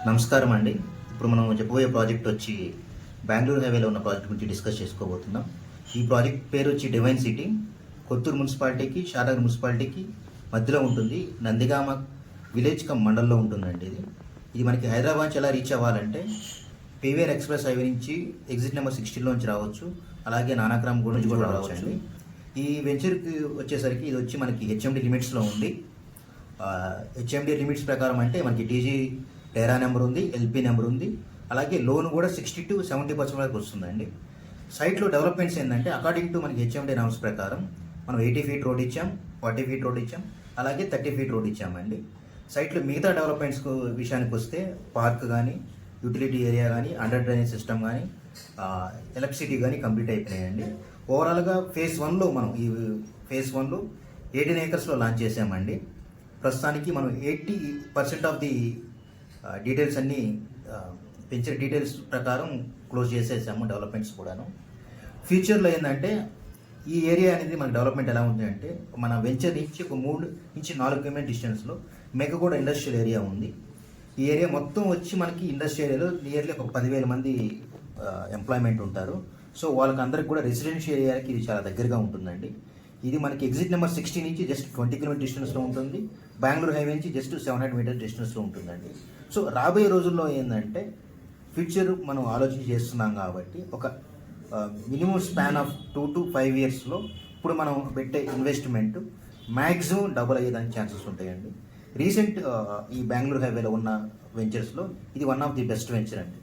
నమస్కారం అండి. ఇప్పుడు మనం చెప్పబోయే ప్రాజెక్ట్ వచ్చి బెంగళూరు హైవేలో ఉన్న ప్రాజెక్ట్ గురించి డిస్కస్ చేసుకోబోతున్నాం. ఈ ప్రాజెక్ట్ పేరు వచ్చి డివైన్ సిటీ. కొత్తూరు మున్సిపాలిటీకి, షాద్నగర్ మున్సిపాలిటీకి మధ్యలో ఉంటుంది. నందిగామ విలేజ్ కమ్ మండల్లో ఉంటుందండి. ఇది మనకి హైదరాబాద్ నుంచి ఎలా రీచ్ అవ్వాలంటే పీవీఆర్ ఎక్స్ప్రెస్ హైవే నుంచి ఎగ్జిట్ నెంబర్ 16లోంచి రావచ్చు. అలాగే నానాక్రామ్ గూడ నుంచి కూడా రావచ్చు అండి. ఈ వెంచర్కి వచ్చేసరికి ఇది వచ్చి మనకి హెచ్ఎండి లిమిట్స్లో ఉంది. హెచ్ఎండి లిమిట్స్ ప్రకారం అంటే మనకి టీజీ డేరా నెంబర్ ఉంది, ఎల్పీ నెంబర్ ఉంది. అలాగే లోన్ కూడా 60 to 70% వరకు వస్తుందండి. సైట్లో డెవలప్మెంట్స్ ఏంటంటే అకార్డింగ్ టు మనకి హెచ్ఎండి నామ్స్ ప్రకారం మనం 80 feet రోడ్ ఇచ్చాం, 40 feet రోడ్ ఇచ్చాం, అలాగే 30 feet రోడ్ ఇచ్చామండి. సైట్లో మిగతా డెవలప్మెంట్స్ విషయానికి వస్తే పార్క్ కానీ, యూటిలిటీ ఏరియా కానీ, అండర్ డ్రైనేజ్ సిస్టమ్ కానీ, ఎలక్ట్రిసిటీ కానీ కంప్లీట్ అయిపోయాయండి. ఓవరాల్గా ఫేజ్ 1లో మనం ఈ ఫేజ్ 1లో 18 acresలో లాంచ్ చేసామండి. ప్రస్తుతానికి మనం 80% ఆఫ్ ది డీటెయిల్స్ అన్నీ పెంచిన డీటెయిల్స్ ప్రకారం క్లోజ్ చేసేసాము. డెవలప్మెంట్స్ కూడాను ఫ్యూచర్లో ఏంటంటే ఈ ఏరియా అనేది మన డెవలప్మెంట్ ఎలా ఉంది అంటే మన వెంచర్ నుంచి ఒక 3 నుంచి 4 km డిస్టెన్స్లో మెగగూడ ఇండస్ట్రియల్ ఏరియా ఉంది. ఈ ఏరియా మొత్తం వచ్చి మనకి ఇండస్ట్రియల్ ఏరియాలో నియర్లీ ఒక 10,000 మంది ఎంప్లాయ్మెంట్ ఉంటారు. సో వాళ్ళకి అందరికి కూడా రెసిడెన్షియల్ ఏరియాకి ఇది చాలా దగ్గరగా ఉంటుందండి. ఇది మనకి ఎగ్జిట్ నెంబర్ 60 నుంచి జస్ట్ 20 km డిస్టెన్స్లో ఉంటుంది. బెంగళూరు హైవే నుంచి జస్ట్ 700 meters డిస్టెన్స్లో ఉంటుందండి. సో రాబోయే రోజుల్లో ఏంటంటే ఫ్యూచర్ మనం ఆలోచన చేస్తున్నాం కాబట్టి ఒక మినిమం స్పాన్ ఆఫ్ 2 to 5 yearsలో ఇప్పుడు మనం పెట్టే ఇన్వెస్ట్మెంట్ మ్యాక్సిమం డబుల్ అయ్యేదానికి ఛాన్సెస్ ఉంటాయండి. రీసెంట్ ఈ బెంగళూరు హైవేలో ఉన్న వెంచర్స్లో ఇది one of the best venture అండి.